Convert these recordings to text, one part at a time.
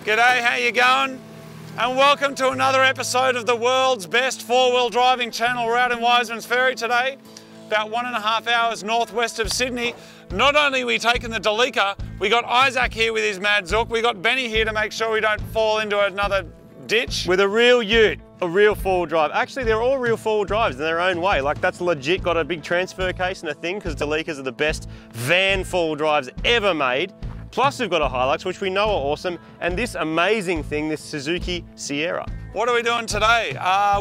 G'day, how you going? And welcome to another episode of the world's best four-wheel driving channel. We're out in Wiseman's Ferry today, about 1.5 hours northwest of Sydney. Not only are we taking the Delica, we got Isaac here with his Mad Zook. We got Benny here to make sure we don't fall into another ditch. With a real ute, a real four-wheel drive. Actually, they're all real four-wheel drives in their own way. Like, that's legit got a big transfer case and a thing, because Delicas are the best van four-wheel drives ever made. Plus, we've got a Hilux, which we know are awesome, and this amazing thing, this Suzuki Sierra. What are we doing today?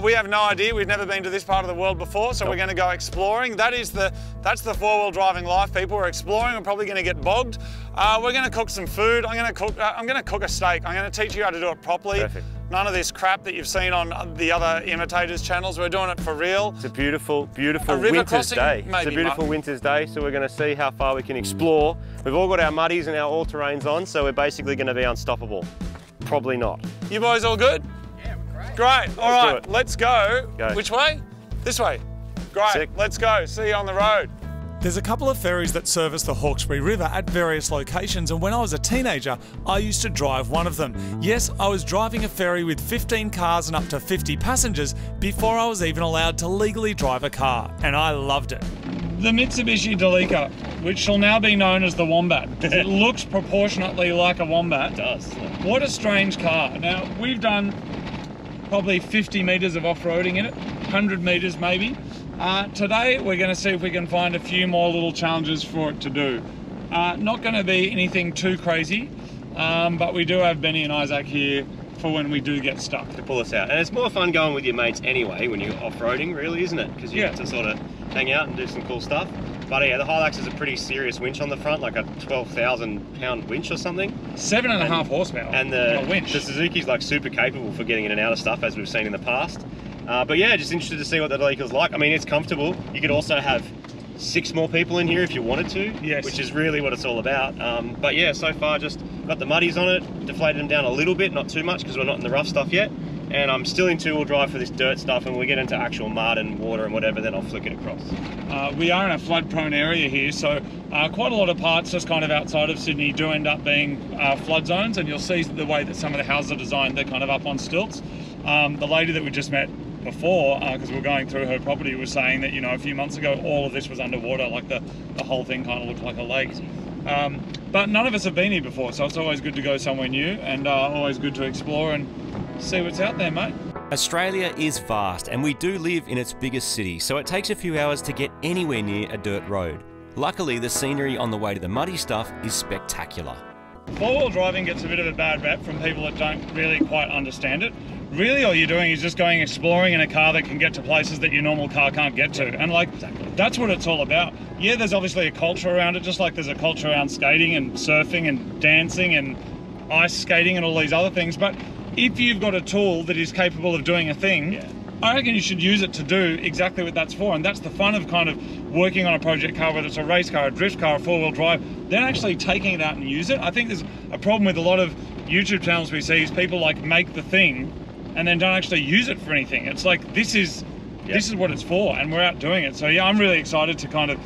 We have no idea. We've never been to this part of the world before, so we're going to go exploring. That's the four-wheel driving life, people. We're exploring. We're probably going to get bogged. We're going to cook some food. I'm going to cook a steak. I'm going to teach you how to do it properly. Perfect. None of this crap that you've seen on the other imitators channels. We're doing it for real. It's a beautiful, beautiful winter's day. It's a beautiful winter's day, so we're going to see how far we can explore. We've all got our muddies and our all-terrains on, so we're basically going to be unstoppable. Probably not. You boys all good? Yeah, we're great. Great. All right, let's go. Which way? This way. Great. Sick. Let's go. See you on the road. There's a couple of ferries that service the Hawkesbury River at various locations, and when I was a teenager, I used to drive one of them. Yes, I was driving a ferry with 15 cars and up to 50 passengers before I was even allowed to legally drive a car, and I loved it. The Mitsubishi Delica, which shall now be known as the Wombat, because it looks proportionately like a Wombat. It does. What a strange car. Now, we've done probably 50 metres of off-roading in it, 100 metres maybe. Today we're going to see if we can find a few more little challenges for it to do. Not going to be anything too crazy, but we do have Benny and Isaac here for when we do get stuck. To pull us out. And it's more fun going with your mates anyway when you're off-roading, really, isn't it? Because you get to sort of hang out and do some cool stuff. But yeah, the Hilux is a pretty serious winch on the front, like a 12,000 pound winch or something. 7.5 horsepower and on a winch. The Suzuki's like super capable for getting in and out of stuff, as we've seen in the past. But yeah, just interested to see what the Delica's like. I mean, it's comfortable. You could also have 6 more people in here if you wanted to, yes, which is really what it's all about. But yeah, so far just got the muddies on it, deflated them down a little bit, not too much because we're not in the rough stuff yet. And I'm still in two-wheel drive for this dirt stuff, and when we get into actual mud and water and whatever, then I'll flick it across. We are in a flood-prone area here, so quite a lot of parts just kind of outside of Sydney do end up being flood zones, and you'll see the way that some of the houses are designed, they're kind of up on stilts. The lady that we just met before, because we're going through her property, was saying that, you know, a few months ago all of this was underwater, like the whole thing kind of looked like a lake. But none of us have been here before, so it's always good to go somewhere new, and always good to explore and see what's out there, mate. Australia is vast, and we do live in its biggest city, so it takes a few hours to get anywhere near a dirt road. Luckily, the scenery on the way to the muddy stuff is spectacular. Four-wheel driving gets a bit of a bad rep from people that don't really quite understand it. Really, all you're doing is just going exploring in a car that can get to places that your normal car can't get to. And like, that's what it's all about. Yeah, there's obviously a culture around it, just like there's a culture around skating and surfing and dancing and ice skating and all these other things. But if you've got a tool that is capable of doing a thing, I reckon you should use it to do exactly what that's for. And that's the fun of kind of working on a project car, whether it's a race car, a drift car, a four-wheel drive, then actually taking it out and use it. I think there's a problem with a lot of YouTube channels we see is people like make the thing and then don't actually use it for anything. It's like, this is what it's for, and we're out doing it. So yeah, I'm really excited to kind of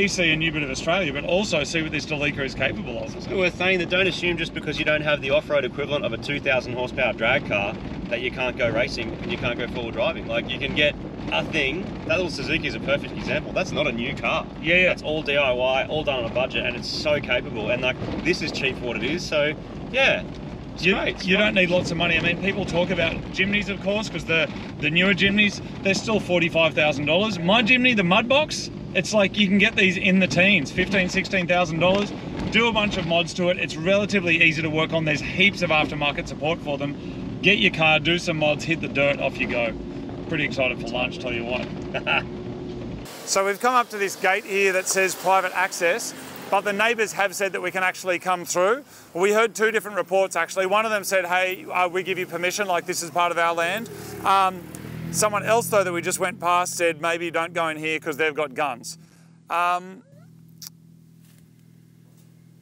see a new bit of Australia, but also see what this Delica is capable of. It's worth saying that don't assume just because you don't have the off-road equivalent of a 2,000 horsepower drag car that you can't go racing and you can't go four-wheel driving. Like, you can get a thing. That little Suzuki is a perfect example. That's not a new car. Yeah. That's all DIY, all done on a budget, and it's so capable. And like, this is cheap for what it is. So yeah. You don't need lots of money. I mean, people talk about Jimneys, of course, because the newer Jimneys, they're still $45,000. My Jimny, the mud box, it's like you can get these in the teens, $15,000, $16,000. Do a bunch of mods to it. It's relatively easy to work on. There's heaps of aftermarket support for them. Get your car, do some mods, hit the dirt, off you go. Pretty excited for lunch, tell you what. So we've come up to this gate here that says private access, but the neighbours have said that we can actually come through. We heard 2 different reports actually. One of them said, hey, we give you permission, like this is part of our land. Someone else though that we just went past said maybe don't go in here because they've got guns.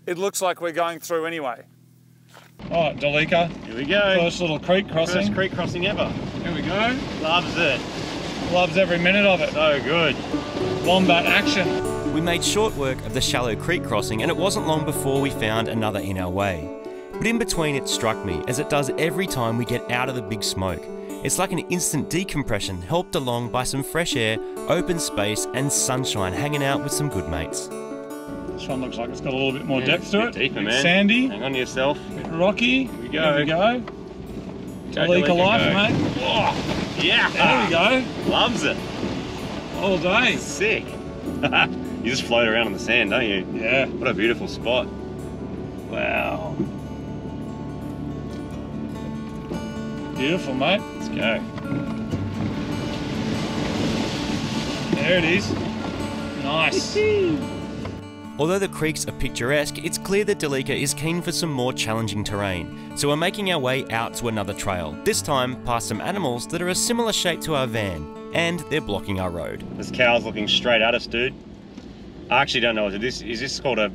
It looks like we're going through anyway. Oh, Delica. Here we go. First little creek crossing. First creek crossing ever. Here we go. Loves it. Loves every minute of it. So good. Wombat action. We made short work of the shallow creek crossing, and it wasn't long before we found another in our way. But in between it struck me, as it does every time we get out of the big smoke. It's like an instant decompression helped along by some fresh air, open space and sunshine hanging out with some good mates. This one looks like it's got a little bit more depth to it. Deeper, Bit man. sandy. Hang on to yourself. Bit rocky. Here we go. There we go. Delica life, mate. Oh, yeah. There we go. Loves it. All day. Sick. You just float around on the sand, don't you? Yeah. What a beautiful spot. Wow. Beautiful, mate. Let's go. There it is. Nice. Although the creeks are picturesque, it's clear that Delica is keen for some more challenging terrain, so we're making our way out to another trail, this time past some animals that are a similar shape to our van, and they're blocking our road. This cow's looking straight at us, dude. I actually don't know what it is. Is this called a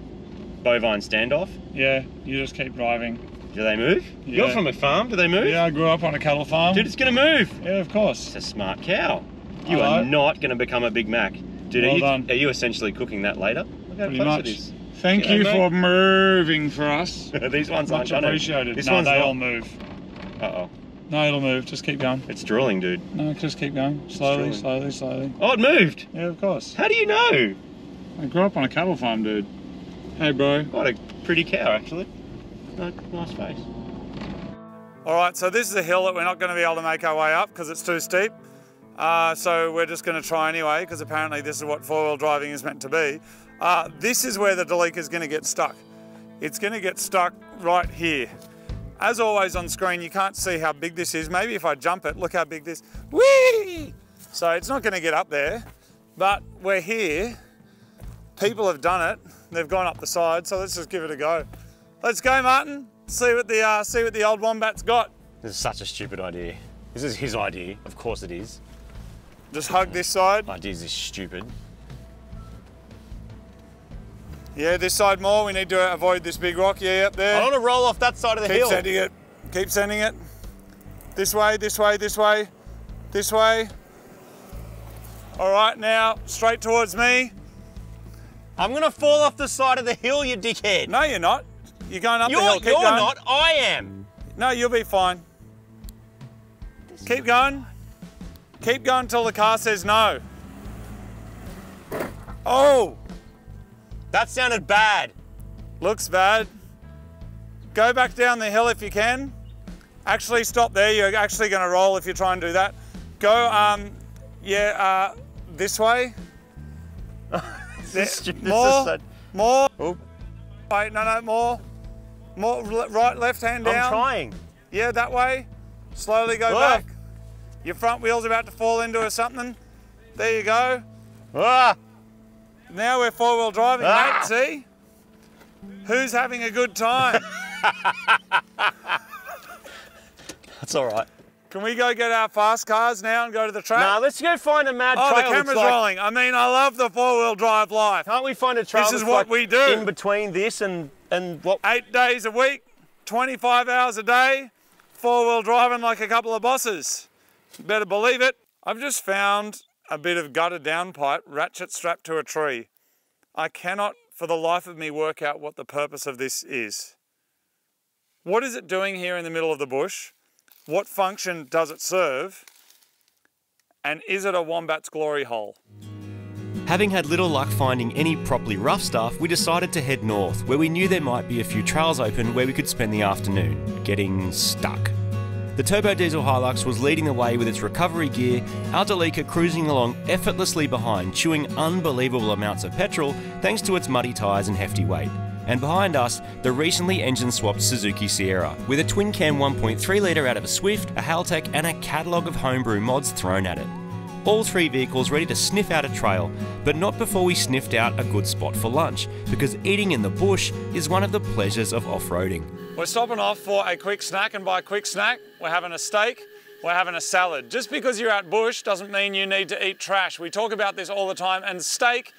bovine standoff? Yeah, you just keep driving. Do they move? Yeah. You're from a farm, do they move? Yeah, I grew up on a cattle farm. Dude, it's gonna move. Yeah, of course. It's a smart cow. You Hello. are not gonna become a Big Mac. Dude, Well are done. you essentially cooking that later? Look how Pretty close much. it is. Thank G'day, you mate. for moving for us. These ones aren't Much gonna. appreciated. This No, one's they not. all move. Uh-oh. No, it'll move. Just keep going. It's drooling, dude. No, just keep going. Slowly, It's slowly, slowly. Oh, it moved. Yeah, of course. How do you know? I grew up on a cattle farm, dude. Hey, bro. What a pretty cow, actually. Nice face. All right, so this is a hill that we're not going to be able to make our way up because it's too steep. So we're just going to try anyway, because apparently this is what four-wheel driving is meant to be. This is where the Delica is going to get stuck. It's going to get stuck right here. As always on screen, you can't see how big this is. Maybe if I jump it, look how big this, whee! So it's not going to get up there, but we're here. People have done it. They've gone up the side, so let's just give it a go. Let's go, Martin. See what the old wombat's got. This is such a stupid idea. This is his idea. Of course it is. Just hug this side. Ideas is stupid. Yeah, this side more. We need to avoid this big rock. Yeah, up there. I want to roll off that side of the Keep hill. sending it. Keep sending it. This way, this way, this way, this way. All right, now straight towards me. I'm going to fall off the side of the hill, you dickhead. No, you're not. You're going up the hill. Keep You're going. not, I am. No, you'll be fine. Keep going. Keep going until the car says no. Oh, That sounded bad. looks bad. Go back down the hill if you can. Actually, stop there. You're actually going to roll if you try and do that. Go, this way. More. More. Oh, Wait, no, more. More, right, left hand down. I'm trying. Yeah, that way. Slowly go Ah. back. Your front wheel's about to fall into something. There you go. Ah, Now we're four-wheel driving, Ah. mate, see? Who's having a good time? that's all right. Can we go get our fast cars now and go to the track? Nah, let's go find a mad Oh, trail. the that's camera's like- rolling. I mean, I love the four-wheel drive life. Can't we find a trail This is that's what like we do. in between this and what? 8 days a week, 25 hours a day, four-wheel driving like a couple of bosses. Better believe it. I've just found a bit of gutted downpipe ratchet strapped to a tree. I cannot for the life of me work out what the purpose of this is. What is it doing here in the middle of the bush? What function does it serve? And is it a wombat's glory hole? Having had little luck finding any properly rough stuff, we decided to head north, where we knew there might be a few trails open where we could spend the afternoon, getting stuck. The turbo diesel Hilux was leading the way with its recovery gear, our Delica cruising along effortlessly behind, chewing unbelievable amounts of petrol thanks to its muddy tyres and hefty weight. And behind us, the recently engine-swapped Suzuki Sierra, with a twin-cam 1.3 litre out of a Swift, a Haltech and a catalogue of homebrew mods thrown at it. All three vehicles ready to sniff out a trail, but not before we sniffed out a good spot for lunch, because eating in the bush is one of the pleasures of off-roading. We're stopping off for a quick snack, and by quick snack, we're having a steak, we're having a salad. Just because you're at bush doesn't mean you need to eat trash. We talk about this all the time, and steak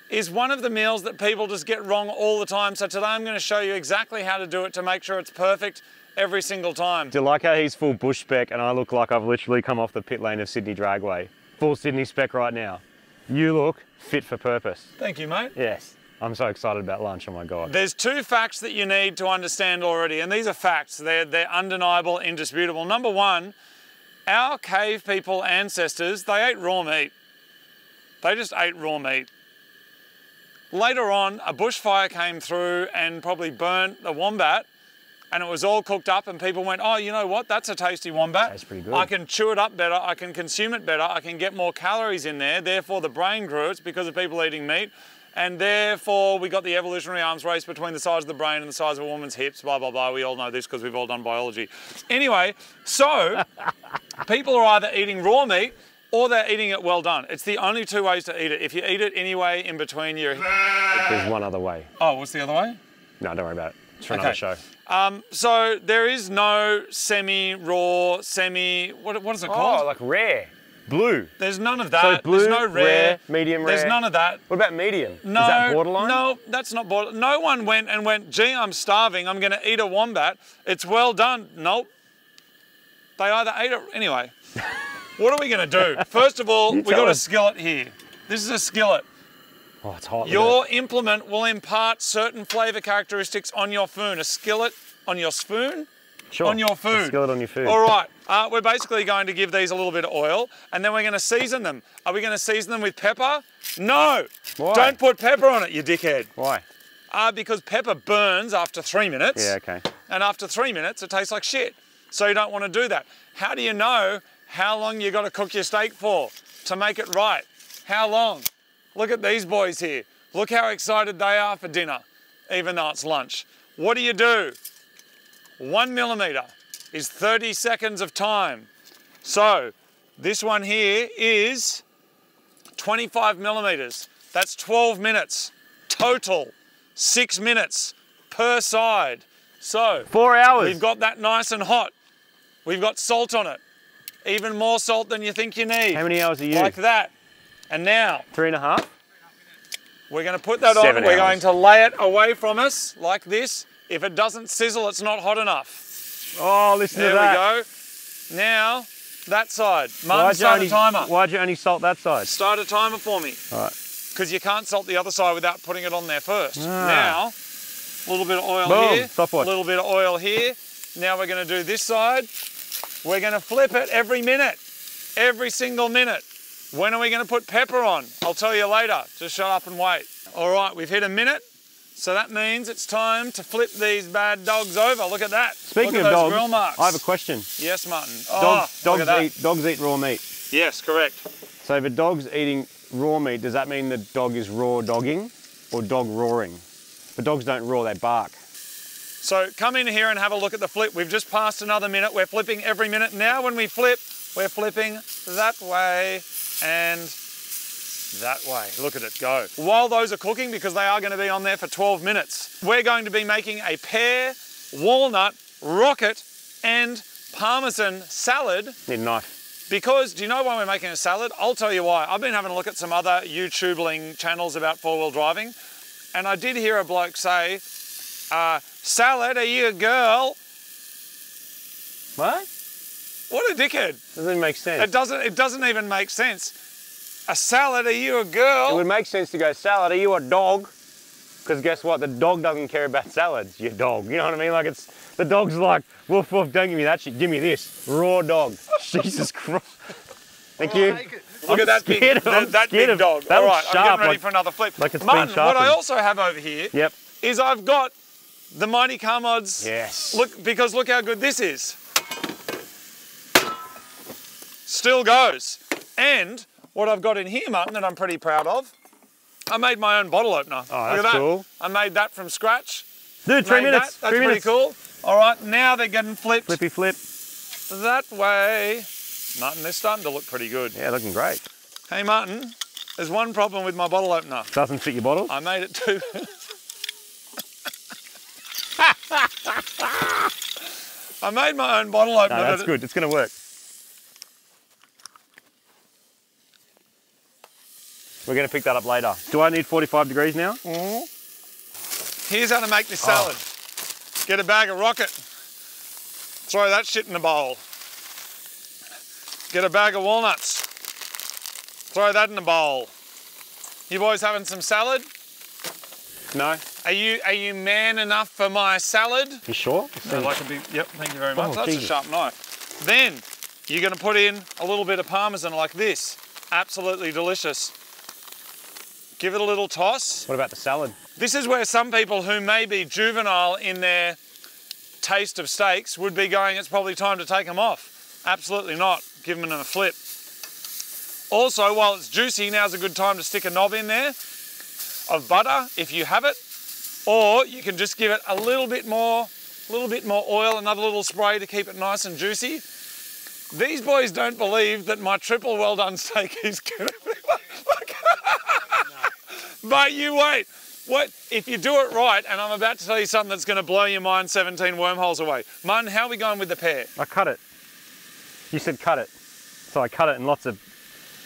is one of the meals that people just get wrong all the time. So today I'm going to show you exactly how to do it to make sure it's perfect every single time. Do you like how he's full bush spec and I look like I've literally come off the pit lane of Sydney Dragway? Full Sydney spec right now. You look fit for purpose. Thank you, mate. Yes. I'm so excited about lunch, oh my God. There's two facts that you need to understand already, and these are facts. They're undeniable, indisputable. Number one, our cave people ancestors, they ate raw meat. They just ate raw meat. Later on, a bushfire came through and probably burnt the wombat, and it was all cooked up, and people went, oh, you know what, that's a tasty wombat. That's pretty good. I can chew it up better, I can consume it better, I can get more calories in there, therefore the brain grew. It's because of people eating meat, and therefore we got the evolutionary arms race between the size of the brain and the size of a woman's hips, blah, blah, blah. We all know this because we've all done biology. Anyway, so people are either eating raw meat or they're eating it well done. It's the only two ways to eat it. If you eat it anyway in between your... There's one other way. Oh, what's the other way? No, don't worry about it. It's for another show. So there is no semi-raw, what is it called? Oh, like rare. Blue. There's none of that. So blue, there's no rare, medium rare. There's none of that. What about medium? No, is that borderline? No, that's not borderline. No one went, gee, I'm starving, I'm gonna eat a wombat. It's well done. Nope. They either ate it, anyway. What are we gonna do? First of all, we got a skillet here. This is a skillet. Oh, it's hot. Your implement will impart certain flavour characteristics on your food. A skillet on your spoon? Sure. On your food. A skillet on your food. All right. We're basically going to give these a little bit of oil, and then we're going to season them. Are we going to season them with pepper? No. Why? Don't put pepper on it, you dickhead. Why? Because pepper burns after 3 minutes. Yeah, okay. And after 3 minutes, it tastes like shit. So you don't want to do that. How do you know how long you got to cook your steak for to make it right? How long? Look at these boys here. Look how excited they are for dinner, even though it's lunch. What do you do? 1 millimetre is 30 seconds of time. So this one here is 25 millimetres. That's 12 minutes total. 6 minutes per side. So 4 hours. We've got that nice and hot. We've got salt on it. Even more salt than you think you need. How many hours are you? Like that. And now 3.5. we're going to put that on. 7 We're hours. going to lay it away from us like this. If it doesn't sizzle, it's not hot enough. Oh, listen to that. There we go. Now, that side. Martin, start a timer. Why'd you only salt that side? Start a timer for me. All right. Because you can't salt the other side without putting it on there first. Ah. Now, a little bit of oil Boom. here. Stopwatch. A little bit of oil here. Now we're going to do this side. We're going to flip it every minute. Every single minute. When are we going to put pepper on? I'll tell you later. Just shut up and wait. All right, we've hit a minute. So that means it's time to flip these bad dogs over. Look at that. Speaking Look of at those dogs, grill marks. I have a question. Yes, Martin. Oh, Dogs eat raw meat. Yes, correct. So if a dog's eating raw meat, does that mean the dog is raw dogging or dog roaring? But dogs don't roar, they bark. So come in here and have a look at the flip. We've just passed another minute. We're flipping every minute. Now when we flip, we're flipping that way and that way. Look at it go. While those are cooking, because they are going to be on there for 12 minutes, we're going to be making a pear, walnut, rocket and parmesan salad. Need a knife. Because, do you know why we're making a salad? I'll tell you why. I've been having a look at some other YouTubing channels about four-wheel driving, and I did hear a bloke say, salad, are you a girl? What? What a dickhead. Doesn't even make sense. It doesn't even make sense. A salad, are you a girl? It would make sense to go, salad, are you a dog? Because guess what? The dog doesn't care about salads, your dog. You know what I mean? Like the dog's like, woof, woof, don't give me that shit. Give me this. Raw dog. Jesus Christ. Thank you. Look at that big dog. That All right, looks I'm sharp, getting ready like- for another flip. like it's been Martin, what I sharpened. also have over here Yep. is I've got the Mighty Car Mods. Yes. Because look how good this is. Still goes. And what I've got in here, Martin, that I'm pretty proud of, I made my own bottle opener. Oh, Look that's at that. cool. I made that from scratch. Dude, 3 Made minutes. That. That's 3 pretty minutes. cool. All right, now they're getting flipped Flippy flip. that way. Martin, they're starting to look pretty good. Yeah, looking great. Hey, Martin, there's one problem with my bottle opener. Doesn't fit your bottle? I made it too. I made my own bottle opener. No, that's but good. It's going to work. We're going to pick that up later. Do I need 45 degrees now? Here's how to make this salad. Get a bag of rocket. Throw that shit in the bowl. Get a bag of walnuts. Throw that in the bowl. You boys having some salad? No. Are you man enough for my salad? You sure? I'd like a big, yep, thank you very much. Oh, That's Jesus. a sharp knife. Then you're going to put in a little bit of Parmesan like this. Absolutely delicious. Give it a little toss. What about the salad? This is where some people who may be juvenile in their taste of steaks would be going, it's probably time to take them off. Absolutely not. Give them a flip. Also, while it's juicy, now's a good time to stick a knob in there of butter if you have it, or you can just give it a little bit more oil, another little spray to keep it nice and juicy. These boys don't believe that my triple well done steak is gonna be like But you wait. What if you do it right? And I'm about to tell you something that's going to blow your mind 17 wormholes away. Martin, how are we going with the pear? I cut it. You said cut it, so I cut it in lots of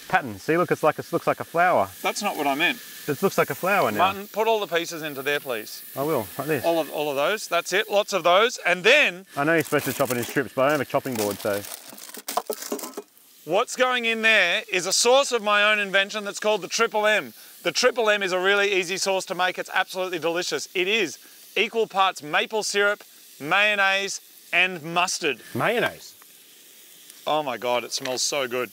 patterns. See, look, it looks like a flower. That's not what I meant. It looks like a flower now. Martin, put all the pieces into there, please. I will, like this. All of those. That's it. Lots of those, and then I know you're supposed to chop it in strips, but I don't have a chopping board, so. what's going in there is a sauce of my own invention that's called the Triple M. The Triple M is a really easy sauce to make. It's absolutely delicious. It is equal parts maple syrup, mayonnaise, and mustard. Mayonnaise? Oh my God, it smells so good.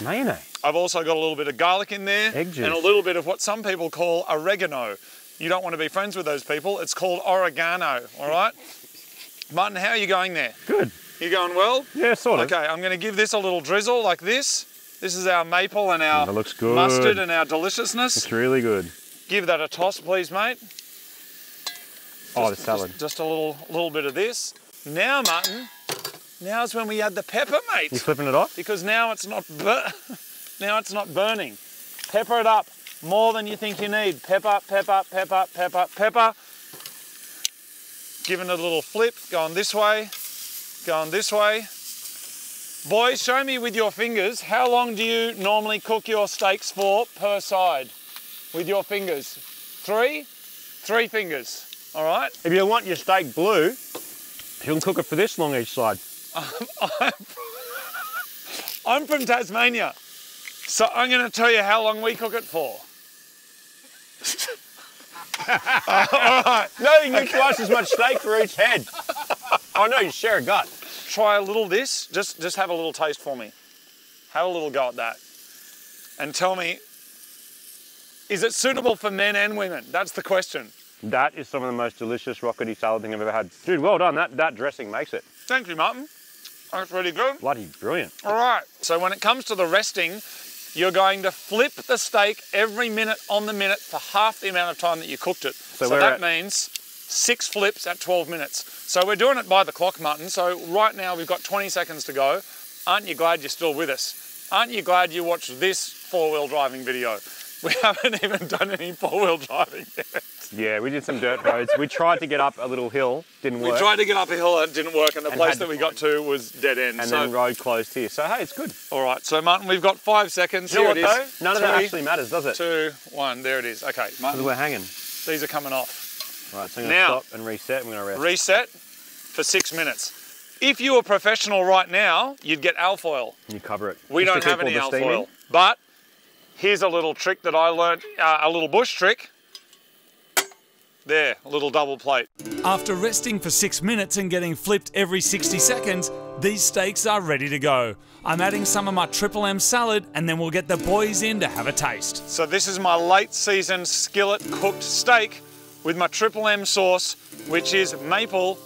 Mayonnaise? I've also got a little bit of garlic in there. Egg juice. And a little bit of what some people call oregano. You don't want to be friends with those people. It's called oregano, all right? Martin, how are you going there? Good. You going well? Yeah, sort of. Okay, I'm going to give this a little drizzle like this. This is our maple and our That looks good. mustard and our deliciousness. It's really good. Give that a toss, please, mate. The salad. Just a little bit of this. Now, Martin, now's when we add the pepper, mate. You flipping it off? Because now it's not burning. Pepper it up more than you think you need. Pepper, pepper, pepper, pepper, pepper. Giving it a little flip, going this way, going this way. Boys, show me with your fingers, how long do you normally cook your steaks for per side? With your fingers? 3? 3 fingers, all right? If you want your steak blue, you can cook it for this long each side. I'm from Tasmania, so I'm going to tell you how long we cook it for. All right. No, you can get twice as much steak for each head. Oh no, you share a gut. Try a little this, just have a little taste for me. Have a little go at that. And tell me, is it suitable for men and women? That's the question. That is some of the most delicious rockety salad thing I've ever had. Dude, well done. That dressing makes it. Thank you, Martin. That's really good. Bloody brilliant. All right, so when it comes to the resting, you're going to flip the steak every minute on the minute for half the amount of time that you cooked it. So that means 6 flips at 12 minutes. So we're doing it by the clock, Martin. So right now we've got 20 seconds to go. Aren't you glad you're still with us? Aren't you glad you watched this 4-wheel driving video? We haven't even done any 4-wheel driving yet. Yeah, we did some dirt roads. We tried to get up a little hill, didn't work. We tried to get up a hill, it didn't work, and the place that we got to was dead end. And then road closed here. So hey, it's good. All right, so Martin, we've got 5 seconds. You know Here what, it is. though? None of that actually matters, does it? 2, 1, there it is. Okay, Martin, We're hanging. these are coming off. Right, so I'm going to stop and reset. I'm going to rest. Reset for 6 minutes. If you were professional right now, you'd get alfoil. You cover it. We don't have any alfoil. But here's a little trick that I learned, a little bush trick. There, a little double plate. After resting for 6 minutes and getting flipped every 60 seconds, these steaks are ready to go. I'm adding some of my Triple M salad and then we'll get the boys in to have a taste. So this is my late season skillet cooked steak with my Triple M sauce, which is maple,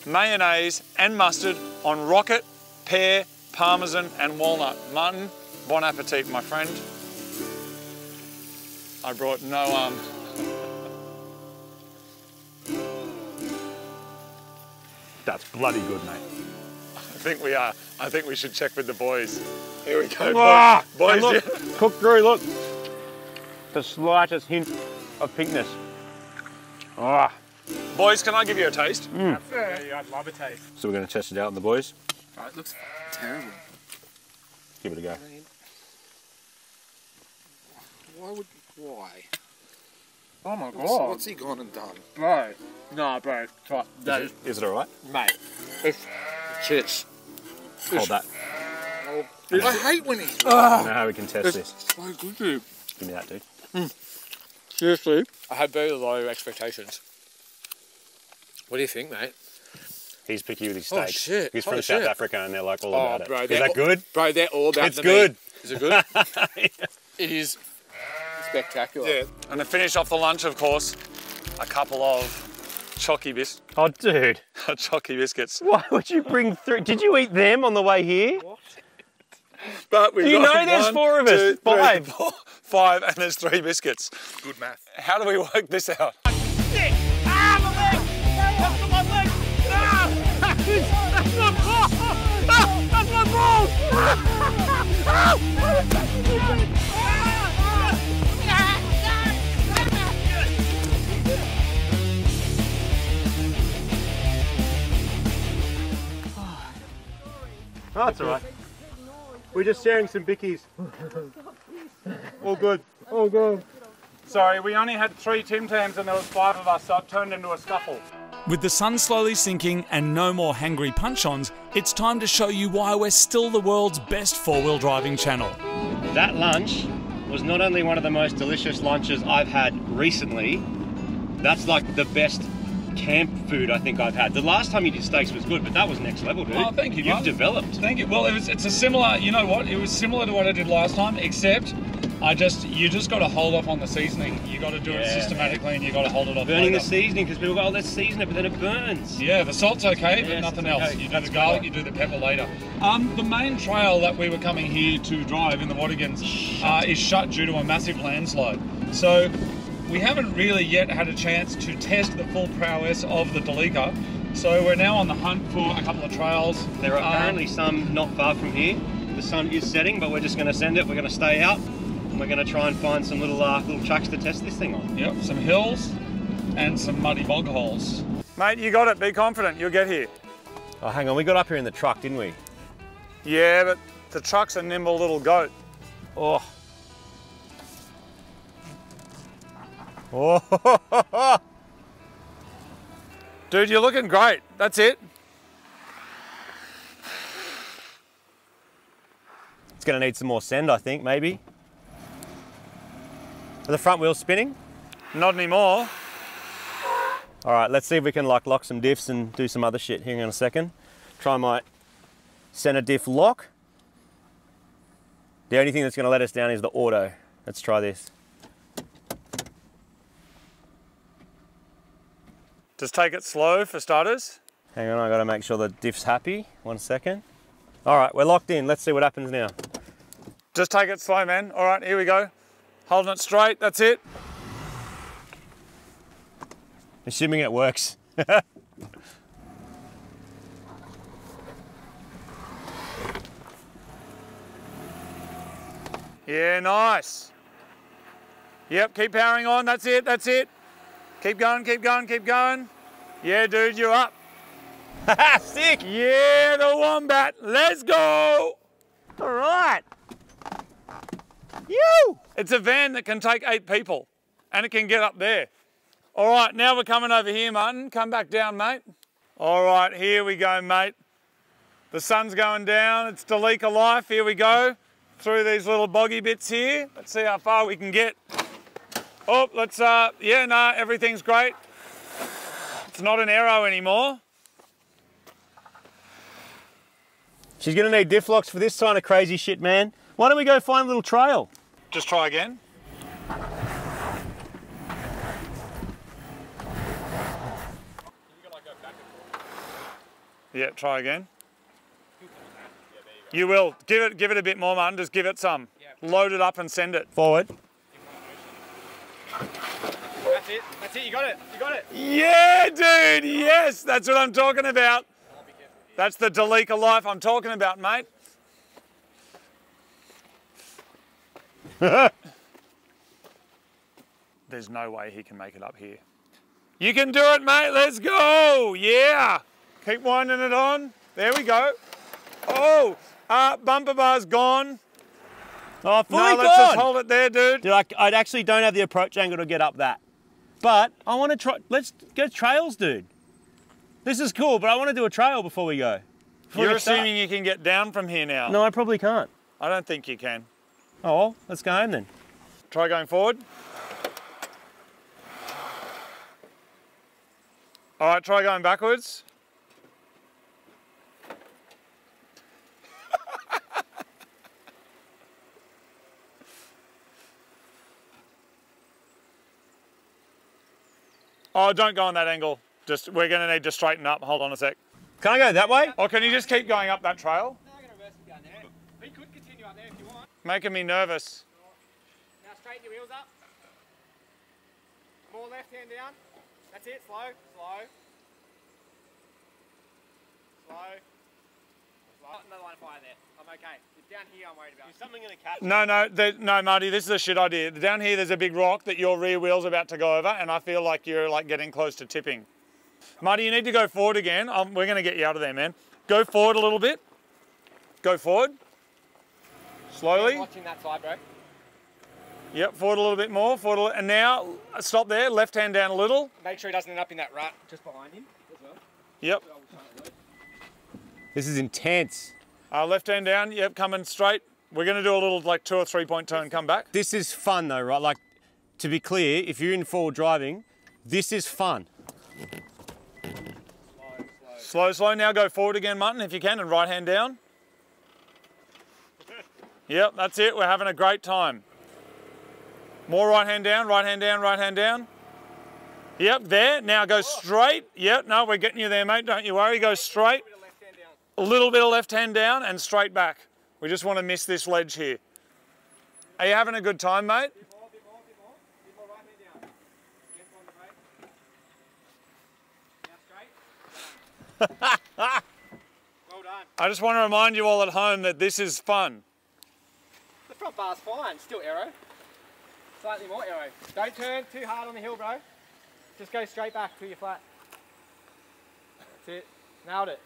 mayonnaise and mustard on rocket, pear, parmesan and walnut. Martin, bon appetit, my friend. I brought no That's bloody good, mate. I think we are. I think we should check with the boys. Here we go, Ah, boys. look, cook through, look. The slightest hint of pinkness. Ah. Boys, can I give you a taste? Yeah, I'd love a taste. So we're going to test it out on the boys. Oh, it looks terrible. Give it a go. Why? Oh my God. What's he gone and done? Bro. No, bro. Try. That Is it all right? mate. It's Chits. Hold that. I hate when he. I know how we can test this. So good, dude. Give me that, dude. Seriously, I had very low expectations. What do you think, mate? He's picky with his Oh, steaks. shit. He's Holy from South shit. Africa and they're like all about bro, it. Is that good? Bro, they're all about It's the good. meat. Is it good? It is spectacular. Yeah, and to finish off the lunch, of course, a couple of chocky biscuits. Oh, dude. Chocky biscuits. Why would you bring 3? Did you eat them on the way here? But we've You got know there's 4 of us. 2, 3, 5. 4, 5, and there's 3 biscuits. Good math. How do we work this out? Oh, that's all right. We're just sharing some bickies. All good. All good. Sorry, we only had 3 TImTams and there was 5 of us, so it turned into a scuffle. With the sun slowly sinking and no more hangry punch-ons, it's time to show you why we're still the world's best 4-wheel driving channel. That lunch was not only one of the most delicious lunches I've had recently, that's like the best camp food I think I've had. The last time you did steaks was good, but that was next level, dude. Oh, thank you, You've Mark. developed. Thank you. Well, it's a similar, you know what? It was similar to what I did last time, except you just got to hold off on the seasoning. You got to do it systematically, and you got to hold it off. Burning later. the seasoning because people go, oh, let's season it, but then it burns. Yeah, the salt's okay, but Yes, nothing it's else. okay. You do That's the garlic, clever. you do the pepper later. The main trail that we were coming here to drive in the Wattigans is shut due to a massive landslide. So we haven't really yet had a chance to test the full prowess of the Delica. So we're now on the hunt for a couple of trails. There are apparently some not far from here. The sun is setting, but we're just going to send it. We're going to stay out, and we're going to try and find some little tracks to test this thing on. Yep, some hills and some muddy bog holes. Mate, you got it. Be confident. You'll get here. Oh, hang on. We got up here in the truck, didn't we? Yeah, but the truck's a nimble little goat. Oh. Oh. Dude, you're looking great. That's it. It's going to need some more send, I think, maybe. Are the front wheels spinning? Not anymore. All right, let's see if we can like lock some diffs and do some other shit. Hang on a second. Try my center diff lock. The only thing that's going to let us down is the auto. Let's try this. Just take it slow for starters. Hang on, I got to make sure the diff's happy. 1 second. All right, we're locked in. Let's see what happens now. Just take it slow, man. All right, here we go. Holding it straight, that's it. Assuming it works. Yeah, nice. Yep, keep powering on. That's it, that's it. Keep going, keep going, keep going. Yeah, dude, you're up. Sick! Yeah, the wombat. Let's go. All right. You! It's a van that can take 8 people and it can get up there. All right, now we're coming over here, Martin. Come back down, mate. All right, here we go, mate. The sun's going down. It's Delica life. Here we go. Through these little boggy bits here. Let's see how far we can get. Oh, let's, yeah, no, everything's great. It's not an aero anymore. She's gonna need diff locks for this kind of crazy shit, man. Why don't we go find a little trail? Just try again. Yeah, try again. You will. Give it a bit more, Martin. Just give it some. Load it up and send it. Forward. That's it. That's it. You got it. You got it. Yeah, dude. Yes, that's what I'm talking about. That's the Delica life I'm talking about, mate. There's no way he can make it up here. You can do it, mate. Let's go. Yeah. Keep winding it on. There we go. Oh, bumper bar's gone. Oh, fully No, gone! let's just hold it there, dude. Dude, I actually don't have the approach angle to get up that. But I want to try, let's go trails, dude. This is cool, but I want to do a trail before we go. Before we You're get started. assuming you can get down from here now. No, I probably can't. I don't think you can. Oh, well, let's go home then. Try going forward. All right, try going backwards. Oh, don't go on that angle. We're going to need to straighten up. Hold on a sec. Can I go that way? Or can you just keep going up that trail? No, I'm going to reverse it down there. We could continue up there if you want. Making me nervous. Now straighten your wheels up. More left hand down. That's it, slow, slow. Slow. Another line of fire there. I'm okay. It's down here I'm worried about. Is something going to catch? No, Marty, this is a shit idea. Down here there's a big rock that your rear wheel's about to go over, and I feel like you're like getting close to tipping. Marty, you need to go forward again. We're going to get you out of there, man. Go forward a little bit. Go forward. Slowly. Watching that side, bro. Yep, forward a little bit more. Forward and now, stop there. Left hand down a little. Make sure he doesn't end up in that rut just behind him as well. Yep. This is intense. Left hand down. Yep, coming straight. We're going to do a little like 2 or 3 point turn. Come back. This is fun though, right? Like, to be clear, if you're in forward driving, this is fun. Slow, slow. Now go forward again, Martin, if you can, and right hand down. Yep, that's it. We're having a great time. More right hand down, right hand down, right hand down. Yep, there. Now go straight. Yep, no, we're getting you there, mate. Don't you worry. Go straight. A little bit of left hand down and straight back. We just want to miss this ledge here. Are you having a good time, mate? Bit more right hand down. Get on the brake. Now straight. Well done. I just want to remind you all at home that this is fun. The front bar's fine, still aero. Slightly more aero. Don't turn too hard on the hill, bro. Just go straight back till you're flat. That's it. Nailed it.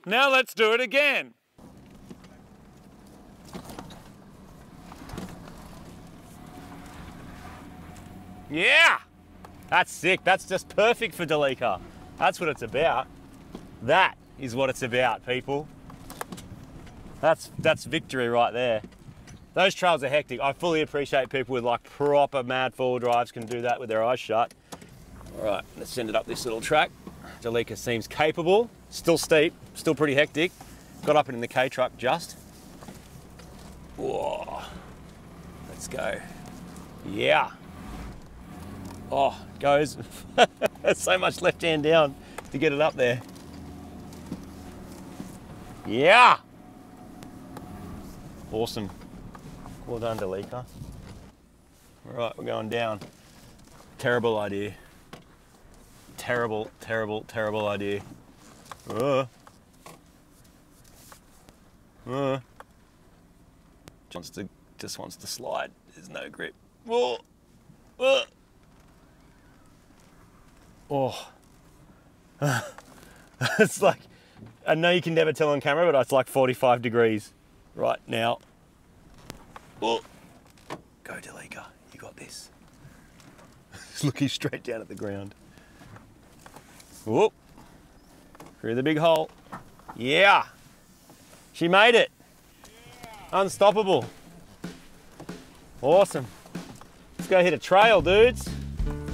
Now let's do it again. Yeah! That's sick. That's just perfect for Delica. That's what it's about. That is what it's about, people. That's victory right there. Those trails are hectic. I fully appreciate people with like proper mad four-wheel drives can do that with their eyes shut. All right, let's send it up this little track. Delica seems capable. Still steep, still pretty hectic. Got up in the K-truck just. Whoa. Let's go. Yeah. Oh, goes. So much left hand down to get it up there. Yeah. Awesome. Well done, Delica. All right, we're going down. Terrible idea. Terrible, terrible, terrible idea. Just wants to slide. There's no grip. Whoa. Oh. It's like, I know you can never tell on camera, but it's like 45 degrees right now. Whoa. Go, Delica. You got this. Just looking straight down at the ground. Whoop. Through the big hole. Yeah. She made it. Yeah. Unstoppable. Awesome. Let's go hit a trail, dudes.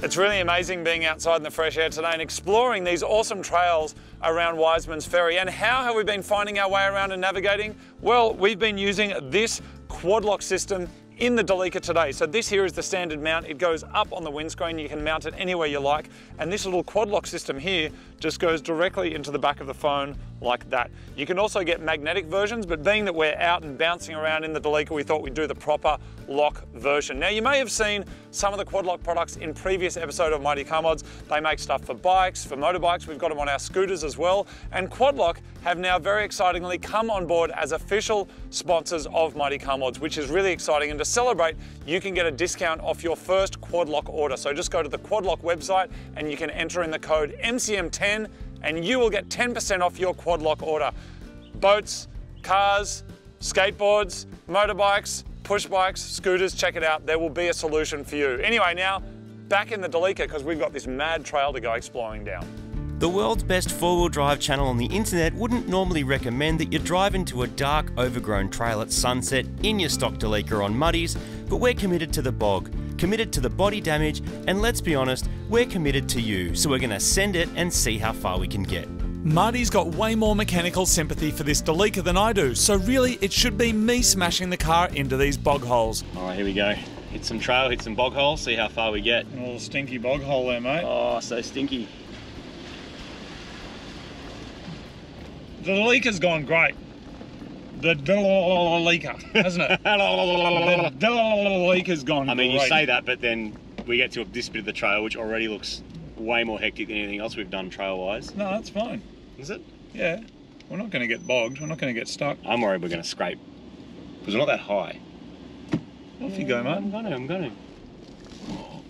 It's really amazing being outside in the fresh air today and exploring these awesome trails around Wiseman's Ferry. And how have we been finding our way around and navigating? Well, we've been using this quad lock system in the Delica today. So this here is the standard mount. It goes up on the windscreen. You can mount it anywhere you like. And this little quad lock system here just goes directly into the back of the phone like that. You can also get magnetic versions, but being that we're out and bouncing around in the Delica, we thought we'd do the proper lock version. Now you may have seen some of the quad lock products in previous episode of Mighty Car Mods. They make stuff for bikes, for motorbikes. We've got them on our scooters as well. And Quad Lock have now very excitingly come on board as official sponsors of Mighty Car Mods, which is really exciting. And to celebrate, you can get a discount off your first Quad Lock order. So just go to the Quad Lock website and you can enter in the code MCM10 and you will get 10% off your Quad Lock order. Boats, cars, skateboards, motorbikes, push bikes, scooters, check it out. There will be a solution for you. Anyway, now back in the Delica because we've got this mad trail to go exploring down. The world's best four-wheel drive channel on the internet wouldn't normally recommend that you drive into a dark, overgrown trail at sunset in your stock Delica on muddies, but we're committed to the bog. committed to the body damage, and let's be honest, we're committed to you, so we're going to send it and see how far we can get. Marty's got way more mechanical sympathy for this Delica than I do, so really it should be me smashing the car into these bog holes. Alright, here we go. Hit some trail, hit some bog holes, see how far we get. A little stinky bog hole there, mate. Oh, so stinky. The Delica's gone great. The Delica, hasn't it? The Delica's gone great. I mean, you say that, but then we get to this bit of the trail, which already looks way more hectic than anything else we've done trail-wise. No, that's fine. Is it? Yeah. We're not going to get bogged. We're not going to get stuck. I'm worried we're going to scrape, because we're not that high. Off you go, mate. I'm going to.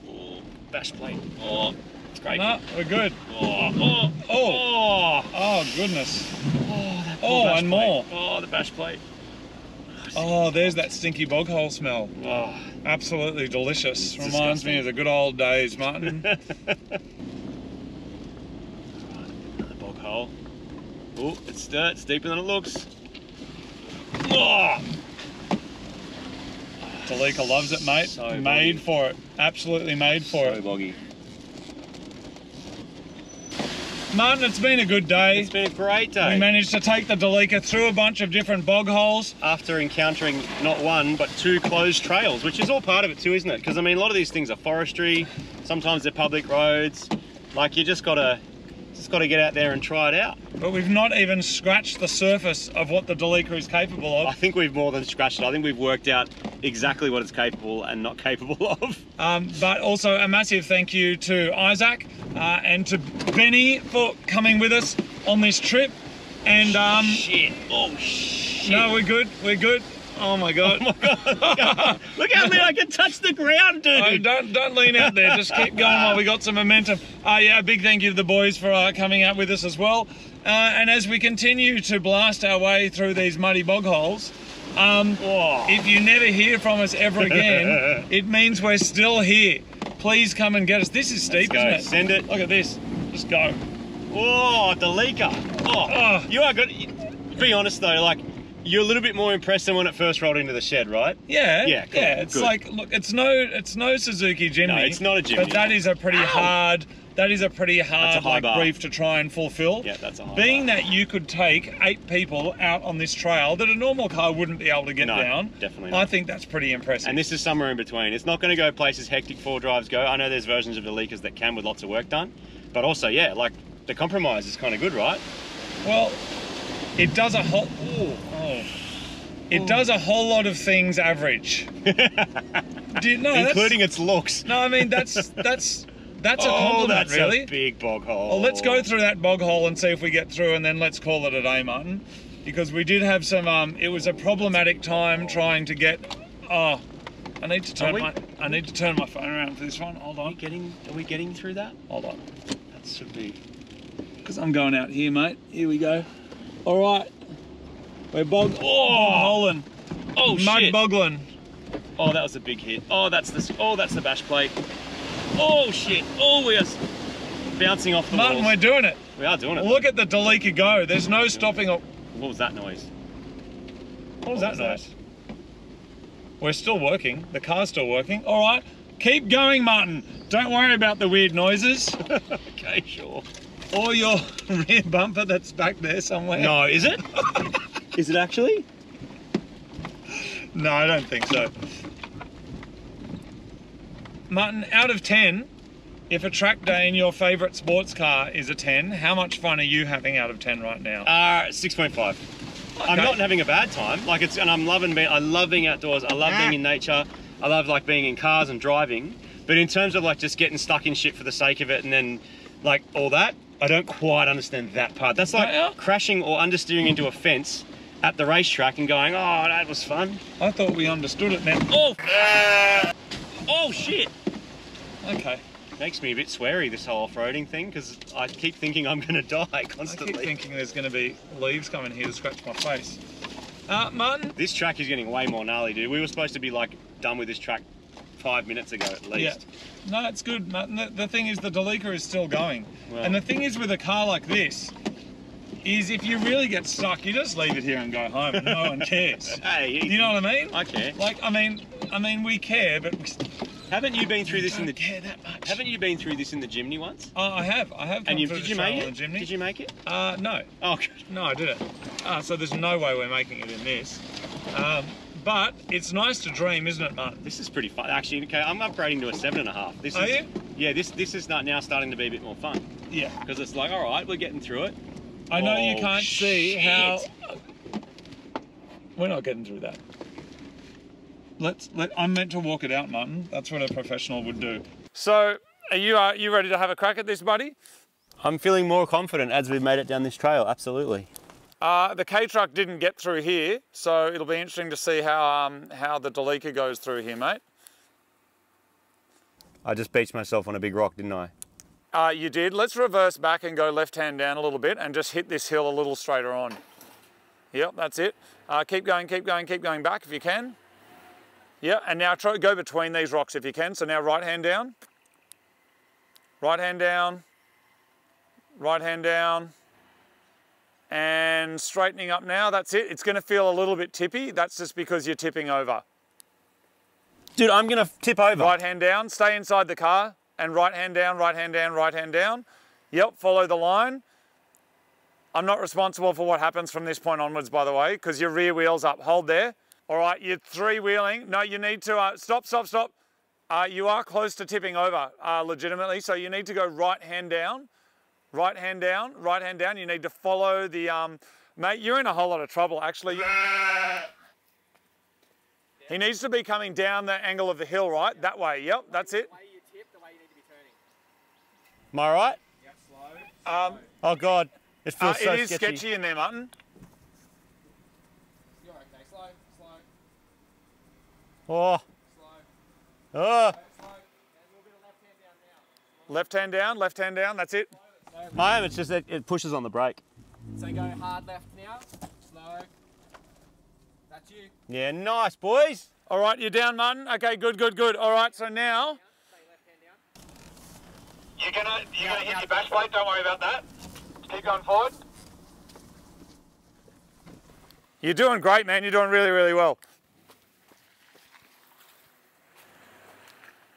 Oh, bash plate. Oh, it's great. No, we're good. Oh, goodness. Oh, and more. Oh, the bash plate. Oh, there's that stinky bog hole smell. Oh, absolutely delicious. It's Reminds disgusting. me of the good old days, Martin. Another bog hole. Oh, it's dirt. It's deeper than it looks. Oh. Delica loves it, mate. So made boggy. for it. Absolutely made for So it. boggy. Martin, it's been a good day. It's been a great day. We managed to take the Delica through a bunch of different bog holes. After encountering not one, but two closed trails, which is all part of it too, isn't it? Because I mean, a lot of these things are forestry, sometimes they're public roads. Like, you just gotta get out there and try it out. But we've not even scratched the surface of what the Delica is capable I of. think we've more than scratched it. I think we've worked out exactly what it's capable and not capable of. But also a massive thank you to Isaac and to Benny for coming with us on this trip. And Shit. Oh, shit. no, we're good. We're good. Oh my god. Oh my God. Look how I can touch the ground, dude. Oh, don't lean out there. Just keep going while we got some momentum. Yeah, a big thank you to the boys for coming out with us as well. And as we continue to blast our way through these muddy bog holes, if you never hear from us ever again, it means we're still here. Please come and get us. This is steep, Let's go. isn't it? Send it. Look at this. Just go. Oh, Delica. Oh, you are good. Be honest though, like, you're a little bit more impressed than when it first rolled into the shed, right? Yeah, Yeah, cool. yeah. It's Good. like, look, it's no Suzuki Jimny. No, it's not a Jimny. But that is a pretty hard. That is a pretty hard high bar. brief to try and fulfill. Yeah, that's a high Being bar. that you could take 8 people out on this trail that a normal car wouldn't be able to get No, down. definitely not. I think that's pretty impressive. And this is somewhere in between. It's not going to go places hectic 4-drives go. I know there's versions of Delicas that can with lots of work done. But also, yeah, like, the compromise is kind of good, right? well, it does a whole. It does a whole lot of things average. Including its looks. No, I mean that's a compliment, that's really. a big bog hole. Well, let's go through that bog hole and see if we get through, and then let's call it a day, Martin. Because we did have some. It was a problematic time trying to get. Oh, I need to turn my phone around for this one. Hold on. Are we getting through that? Hold on. That should be. Because I'm going out here, mate. Here we go. All right. We're bog-holing. Oh, Mud shit. boggling. Oh, that was a big hit. Oh, that's the bash plate. Oh, shit. Oh, we are bouncing off the Martin, walls. we're doing it. We are doing it. Look at the Delica go. There's no stopping. What was that noise? What was that noise? We're still working. The car's still working. All right. Keep going, Martin. Don't worry about the weird noises. Okay, sure. Or your rear bumper that's back there somewhere. No, is it? Is it actually? No, I don't think so. Martin, out of 10, if a track day in your favourite sports car is a 10, how much fun are you having out of 10 right now? 6.5. I'm not having a bad time. Like, and I love being outdoors. I love being in nature. I love like being in cars and driving. But in terms of like just getting stuck in shit for the sake of it and then like all that, I don't quite understand that part. That's like crashing or understeering into a fence at the racetrack and going, oh, that was fun. I thought we understood it now. Oh shit. Okay. Makes me a bit sweary, this whole off-roading thing, because I keep thinking I'm going to die constantly. I keep thinking there's going to be leaves coming here to scratch my face. Martin? This track is getting way more gnarly, dude. We were supposed to be like done with this track 5 minutes ago at least. Yeah. No, it's good, Martin. The thing is the Delica is still going. Well. And the thing is with a car like this, is if you really get stuck, you just leave it here and go home and no one cares. Hey, you know what I mean? I care. Like, I mean, we care, but Haven't you been through this in the? Care that much. Haven't you been through this in the Jimny once? Oh, I have. And did you make it? Jimny. Did you make it? No. Oh, good. No, I didn't. So there's no way we're making it in this. But it's nice to dream, isn't it, Martin? This is pretty fun. Actually, okay, I'm upgrading to a 7.5. This Are is, you? Yeah, this is now starting to be a bit more fun. Yeah. Because it's like, all right, we're getting through it. I know you can't see shit. how. We're not getting through that. I'm meant to walk it out, Martin. That's what a professional would do. So, are you ready to have a crack at this, buddy? I'm feeling more confident as we've made it down this trail. Absolutely. The K truck didn't get through here, so it'll be interesting to see how the Delica goes through here, mate. I just beached myself on a big rock, didn't I? You did. Let's reverse back and go left hand down a little bit and just hit this hill a little straighter on. Yep, that's it. Keep going back if you can. Yeah, and now try to go between these rocks if you can. So now right hand down. Right hand down. Right hand down. And straightening up now, that's it. It's going to feel a little bit tippy. That's just because you're tipping over. Dude, I'm going to tip over. Right hand down, stay inside the car. And right hand down, right hand down, right hand down. Yep, follow the line. I'm not responsible for what happens from this point onwards, by the way, because your rear wheel's up. Hold there. All right, you're three-wheeling. No, you need to, stop. You are close to tipping over, legitimately, so you need to go right hand down. Right hand down, right hand down. You need to follow the, mate, you're in a whole lot of trouble, actually. He needs to be coming down the angle of the hill, right? That way, yep, that's it. The way you tip, the way you need to be turning. Am I right? Yeah, slow. Oh, God. It feels so it is sketchy. sketchy in there, Martin. You're okay. Slow. Oh. Slow. Oh. Slow. And a little bit of left hand down now. Left hand down, that's it. Mate, it's just that it pushes on the brake. So go hard left now. Slow. That's you. Yeah, nice, boys. All right, you're down, Martin. Okay, good. All right, so now Stay left hand down. you're gonna hit your bash plate. Don't worry about that. Keep going forward. You're doing great, man. You're doing really, really well.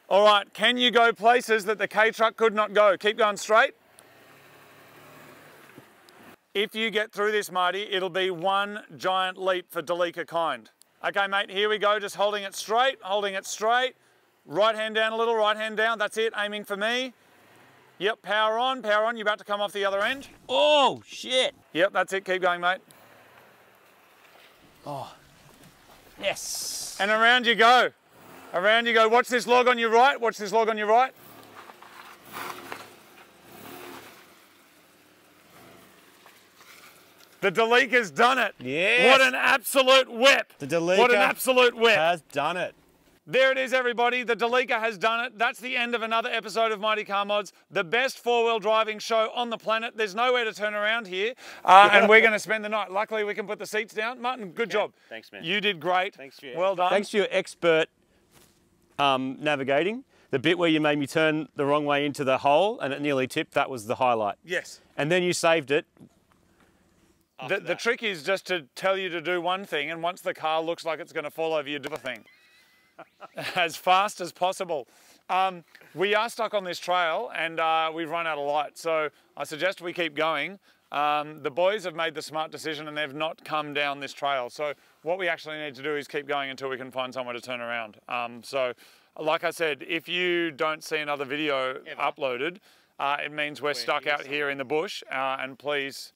All right, can you go places that the K truck could not go? Keep going straight. If you get through this, Marty, it'll be one giant leap for Delica kind. Okay, mate, here we go. Just holding it straight, Right hand down a little, right hand down. That's it, aiming for me. Yep, power on. You're about to come off the other end. Oh, shit. Yep, that's it. Keep going, mate. Oh, yes. And around you go. Watch this log on your right. The Delica's done it. Yes. What an absolute whip. The Delica What an absolute whip. has done it. There it is, everybody. The Delica has done it. That's the end of another episode of Mighty Car Mods, the best four-wheel driving show on the planet. There's nowhere to turn around here, and we're going to spend the night. Luckily, we can put the seats down. Martin, good job. Thanks, man. You did great. Thanks for your, well done. Thanks for your expert navigating. The bit where you made me turn the wrong way into the hole and it nearly tipped, that was the highlight. Yes. And then you saved it. The trick is just to tell you to do one thing, and once the car looks like it's going to fall over, you do the thing. As fast as possible. We are stuck on this trail and we've run out of light, so I suggest we keep going. The boys have made the smart decision and they've not come down this trail, so what we actually need to do is keep going until we can find somewhere to turn around. So like I said, if you don't see another video uploaded, it means we're stuck out here in the bush, and please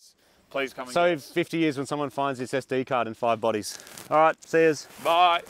come and So 50 years when someone finds this SD card in 5 bodies. All right, see yous. Bye.